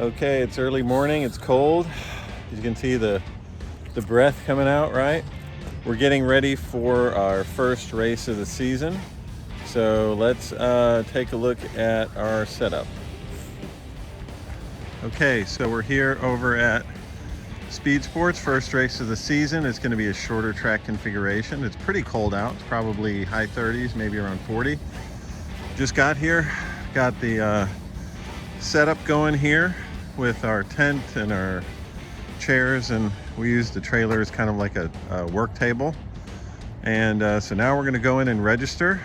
Okay, it's early morning, it's cold. You can see the breath coming out, right? We're getting ready for our first race of the season. So let's take a look at our setup. Okay, so we're here over at Speed Sports, first race of the season. It's gonna be a shorter track configuration. It's pretty cold out, it's probably high 30s, maybe around 40. Just got here, got the setup going here with our tent and our chairs, and we use the trailer as kind of like a work table. And so now we're going to go in and register,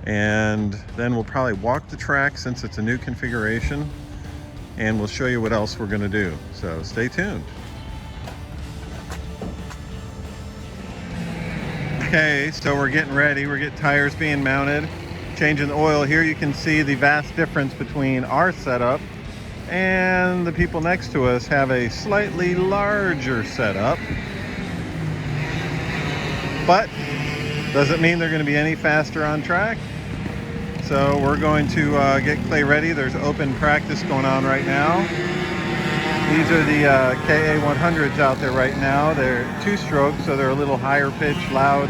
and then we'll probably walk the track since it's a new configuration, and we'll show you what else we're going to do. So stay tuned. Okay, so we're getting ready. We're getting tires being mounted, changing the oil. Here you can see the vast difference between our setup and the people next to us have a slightly larger setup, but doesn't mean they're going to be any faster on track. So we're going to get Clay ready. There's open practice going on right now. These are the KA 100s out there right now. They're 2-stroke, so they're a little higher pitch, loud,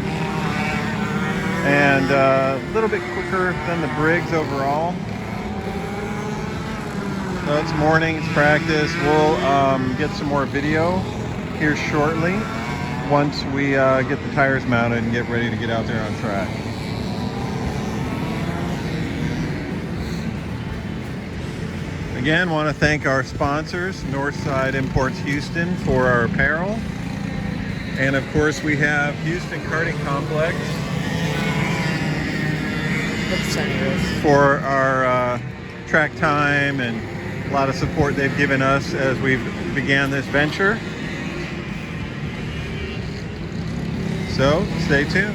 and a little bit quicker than the Briggs overall. So it's morning, it's practice. We'll get some more video here shortly once we get the tires mounted and get ready to get out there on track. Again, want to thank our sponsors, Northside Imports Houston, for our apparel. And of course we have Houston Karting Complex for our track time and a lot of support they've given us as we've began this venture. So stay tuned.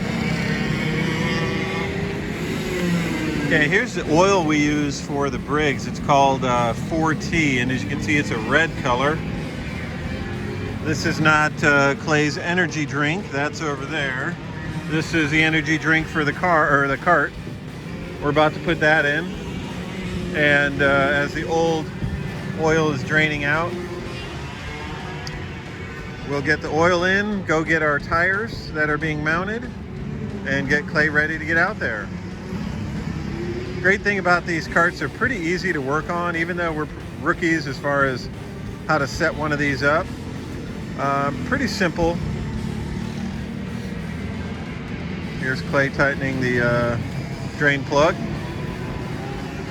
Okay, here's the oil we use for the Briggs. It's called 4T, and as you can see, it's a red color. This is not Clay's energy drink. That's over there. This is the energy drink for the car, or the cart. We're about to put that in, and as the old oil is draining out, we'll get the oil in, go get our tires that are being mounted, and get Clay ready to get out there. Great thing about these carts, they're pretty easy to work on, even though we're rookies as far as how to set one of these up. Pretty simple. Here's Clay tightening the drain plug.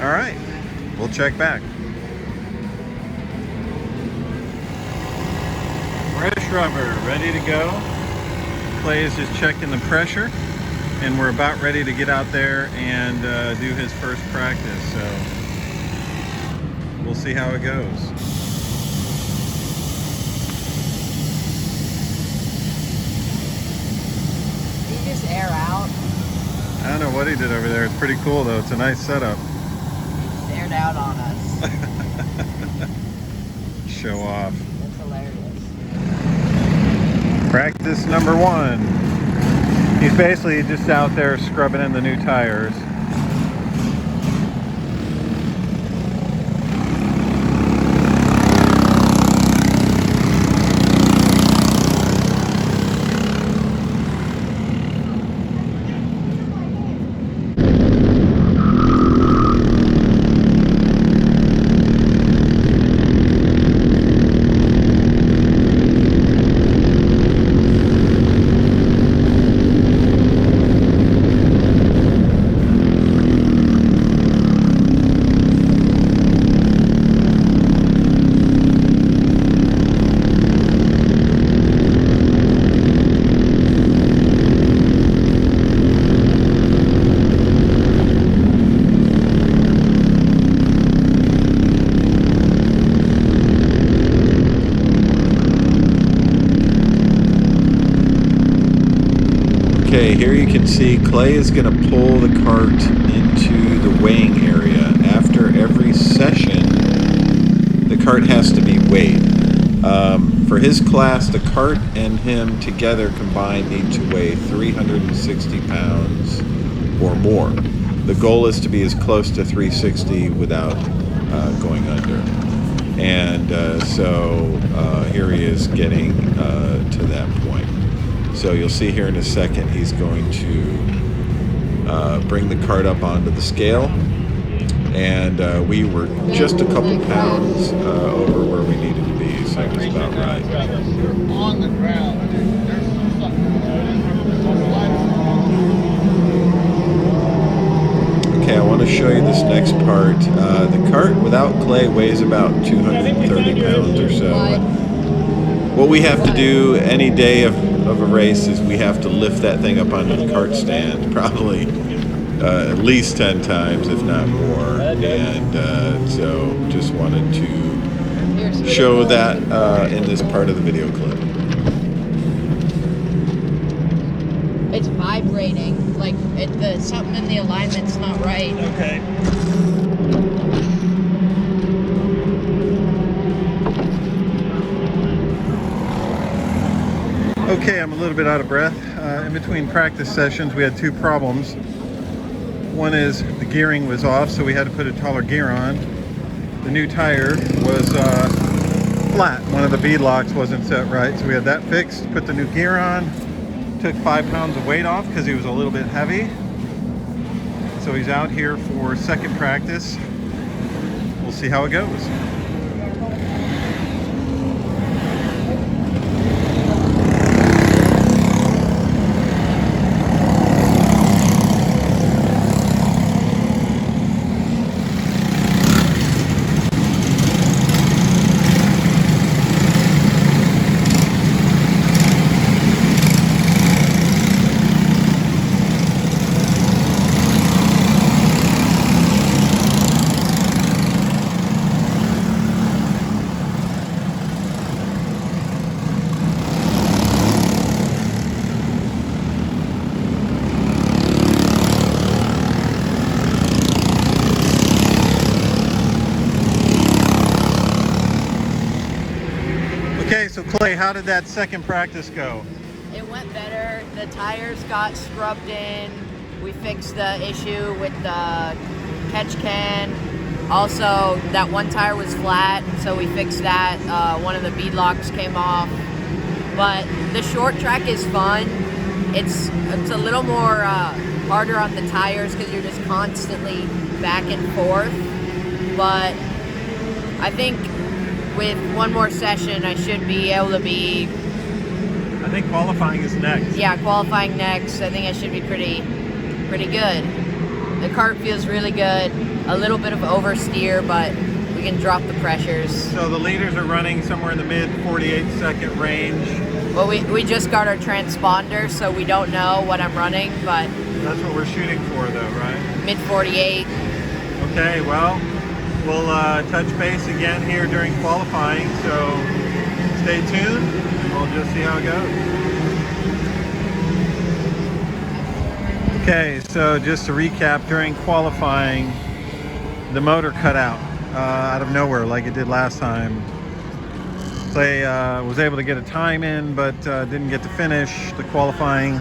All right, we'll check back. Fresh rubber, ready to go. Clay is just checking the pressure, and we're about ready to get out there and do his first practice. So we'll see how it goes. Did he just air out? I don't know what he did over there. It's pretty cool though. It's a nice setup. He just aired out on us. Show off. That's hilarious. Practice number 1. He's basically just out there scrubbing in the new tires. Okay, here you can see Clay is going to pull the cart into the weighing area. After every session, the cart has to be weighed. For his class, the cart and him together combined need to weigh 360 pounds or more. The goal is to be as close to 360 without going under. And here he is getting to that point. So you'll see here in a second he's going to bring the cart up onto the scale. And we were just a couple pounds over where we needed to be, so it was about right. On the ground. Okay, I want to show you this next part. The cart without clay weighs about 230 pounds or so. And what we have to do any day of a race is we have to lift that thing up onto the cart stand, probably at least 10 times, if not more. And so just wanted to show that in this part of the video clip. It's vibrating. Like something in the alignment's not right. Okay. Okay, I'm a little bit out of breath. In between practice sessions, we had two problems. One is the gearing was off, so we had to put a taller gear on. The new tire was flat. One of the bead locks wasn't set right, so we had that fixed. Put the new gear on. Took 5 pounds of weight off because he was a little bit heavy. So he's out here for second practice. We'll see how it goes. Okay, so Clay, how did that second practice go? It went better. The tires got scrubbed in. We fixed the issue with the catch can. Also, that one tire was flat, so we fixed that. One of the bead locks came off. But the short track is fun. It's a little more harder on the tires because you're just constantly back and forth. But I think with one more session, I should be able to be... I think qualifying is next. Yeah, qualifying next. I think I should be pretty good. The cart feels really good. A little bit of oversteer, but we can drop the pressures. So the leaders are running somewhere in the mid 48 second range. Well, we just got our transponder, so we don't know what I'm running, but... That's what we're shooting for though, right? Mid 48. Okay, well, we'll touch base again here during qualifying, so stay tuned and we'll just see how it goes. Okay, so just to recap, during qualifying, the motor cut out of nowhere like it did last time. Clay was able to get a time in, but didn't get to finish the qualifying.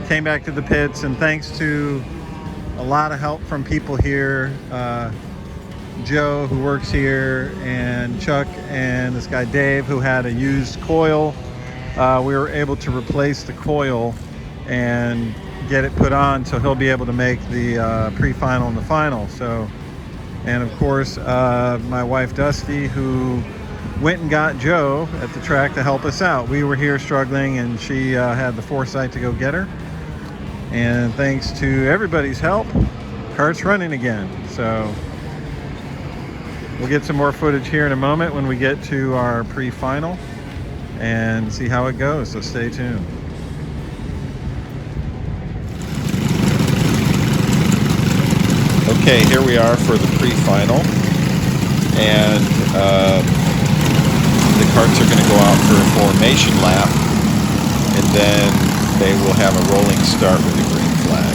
Came back to the pits, and thanks to a lot of help from people here, Joe, who works here, and Chuck, and this guy Dave, who had a used coil, we were able to replace the coil and get it put on, so he'll be able to make the pre-final and the final. So, and of course, my wife Dusty, who went and got Joe at the track to help us out. We were here struggling, and she had the foresight to go get her. And thanks to everybody's help, cart's running again. So we'll get some more footage here in a moment when we get to our pre-final and see how it goes. So stay tuned. Okay, here we are for the pre-final, and the carts are going to go out for a formation lap, and then they will have a rolling start with the green flag.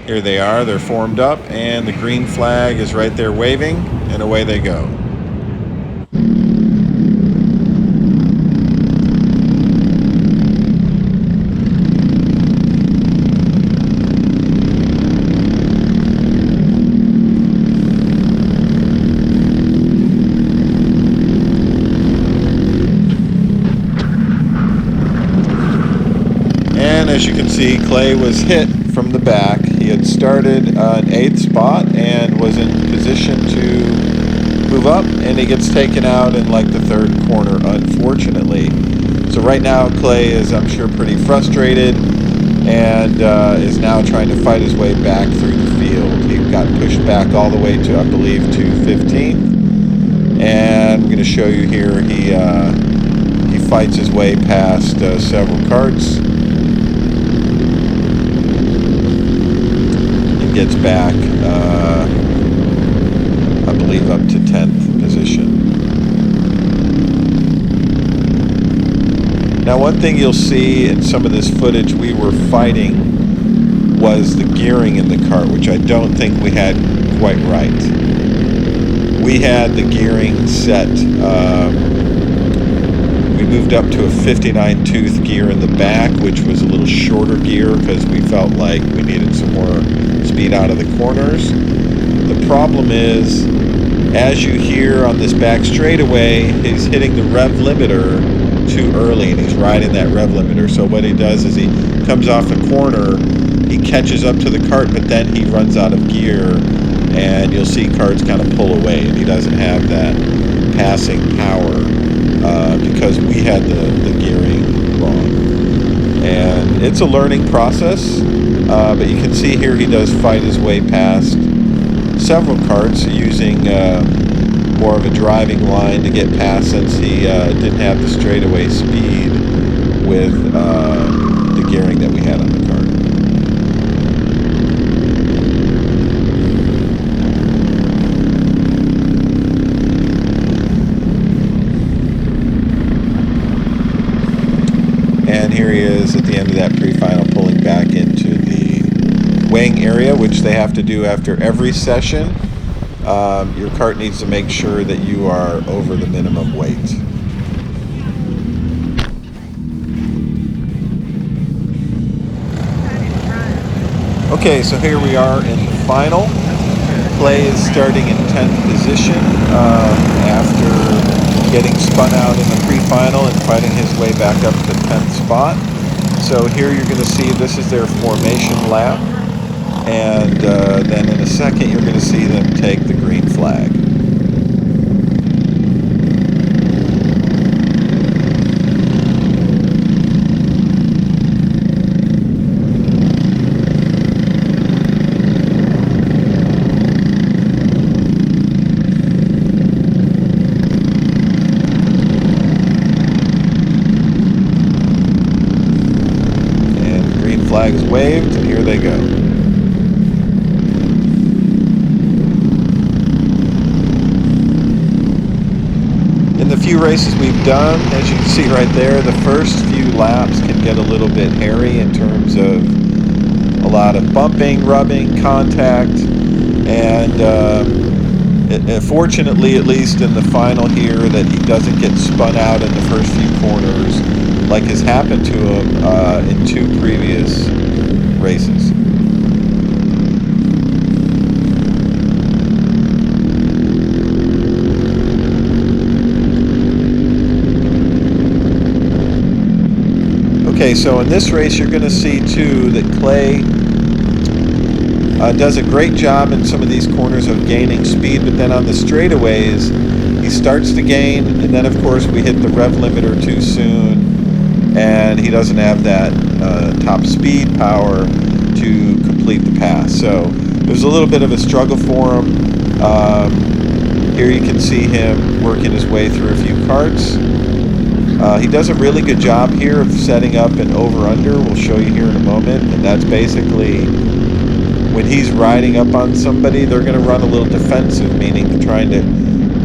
Here they are, they're formed up, and the green flag is right there waving, and away they go. see Clay was hit from the back. He had started an 8th spot and was in position to move up, and he gets taken out in like the 3rd corner, unfortunately. So right now Clay is, I'm sure, pretty frustrated and is now trying to fight his way back through the field. He got pushed back all the way to, I believe, to 15th, and I'm going to show you here he fights his way past several karts and gets back, I believe, up to 10th position. Now, one thing you'll see in some of this footage we were fighting was the gearing in the cart, which I don't think we had quite right. We had the gearing set, we moved up to a 59 tooth gear in the back, which was a little shorter gear because we felt like we needed some more speed out of the corners. The problem is, as you hear on this back straightaway, he's hitting the rev limiter too early, and he's riding that rev limiter. So what he does is he comes off the corner, he catches up to the cart, but then he runs out of gear, and you'll see carts kind of pull away, and he doesn't have that passing power because we had the gearing wrong. And it's a learning process, but you can see here he does fight his way past several carts using more of a driving line to get past, since he didn't have the straightaway speed with the gearing that we had on the cart. And here he is at the end of that pre-final, pulling back into the weighing area, which they have to do after every session. Your cart needs to make sure that you are over the minimum weight. Okay, so here we are in the final. Clay is starting in 10th position after getting spun out in the pre-final and fighting his way back up to 10th spot. So here you're going to see this is their formation lap. And then in a second you're going to see them take the green flag. And the green flag is waved, and here they go. The few races we've done, as you can see right there, the first few laps can get a little bit hairy in terms of a lot of bumping, rubbing, contact, and fortunately, at least in the final here, that he doesn't get spun out in the first few corners like has happened to him in 2 previous races. Okay, so in this race you're going to see too that Clay does a great job in some of these corners of gaining speed, but then on the straightaways he starts to gain, and then of course we hit the rev limiter too soon, and he doesn't have that top speed power to complete the pass. So there's a little bit of a struggle for him. Here you can see him working his way through a few karts. He does a really good job here of setting up an over-under. We'll show you here in a moment. And that's basically when he's riding up on somebody, they're going to run a little defensive, meaning trying to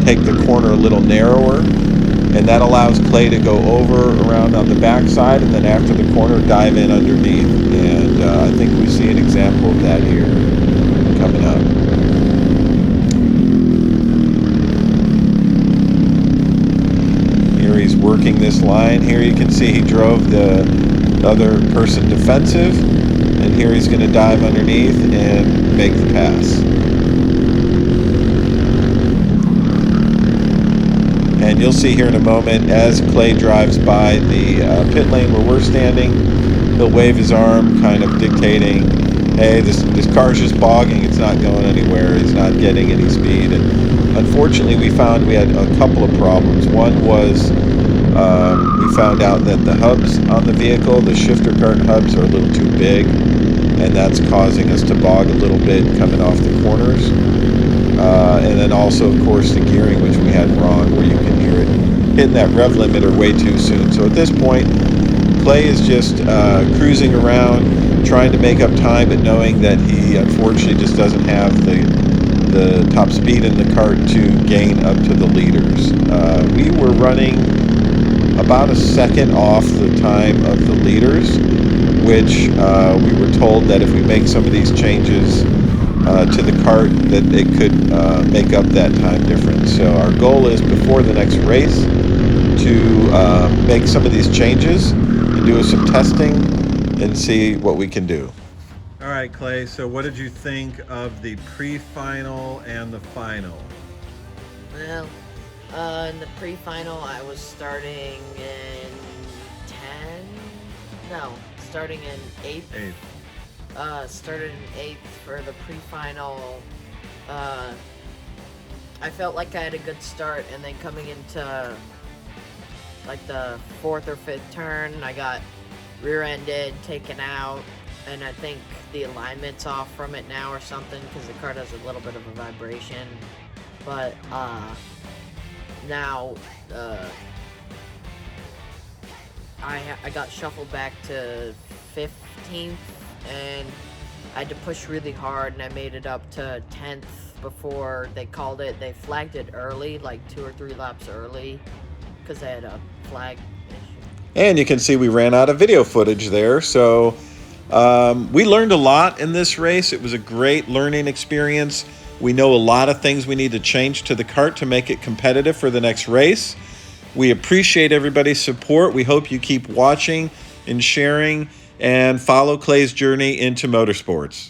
take the corner a little narrower. And that allows Clay to go over around on the backside, and then after the corner, dive in underneath. And I think we see an example of that here coming up. He's working this line. Here you can see he drove the other person defensive, and here he's going to dive underneath and make the pass. And you'll see here in a moment as Clay drives by the pit lane where we're standing, he'll wave his arm, kind of dictating, hey, this car's just bogging, it's not going anywhere, it's not getting any speed. And unfortunately, we found we had a couple of problems. One was we found out that the hubs on the vehicle, the shifter cart hubs, are a little too big, and that's causing us to bog a little bit coming off the corners. And then also, of course, the gearing, which we had wrong, where you can hear it hitting that rev limiter way too soon. So at this point, Clay is just cruising around, trying to make up time, but knowing that he unfortunately just doesn't have the top speed in the cart to gain up to the leaders. We were running about a second off the time of the leaders, which we were told that if we make some of these changes to the cart, that it could make up that time difference. So our goal is, before the next race, to make some of these changes and do some testing and see what we can do. All right, Clay, so what did you think of the pre-final and the final? Well, in the pre-final, I was starting in 10. No, starting in 8th. Started in 8th for the pre-final. I felt like I had a good start, and then coming into like the 4th or 5th turn, I got rear-ended, taken out, and I think the alignment's off from it now or something, because the car has a little bit of a vibration. But now I got shuffled back to 15th, and I had to push really hard, and I made it up to 10th before they called it. They flagged it early, like 2 or 3 laps early, because they had a flag issue. And you can see we ran out of video footage there. So we learned a lot in this race. It was a great learning experience. We know a lot of things we need to change to the kart to make it competitive for the next race. We appreciate everybody's support. We hope you keep watching and sharing and follow Clay's journey into motorsports.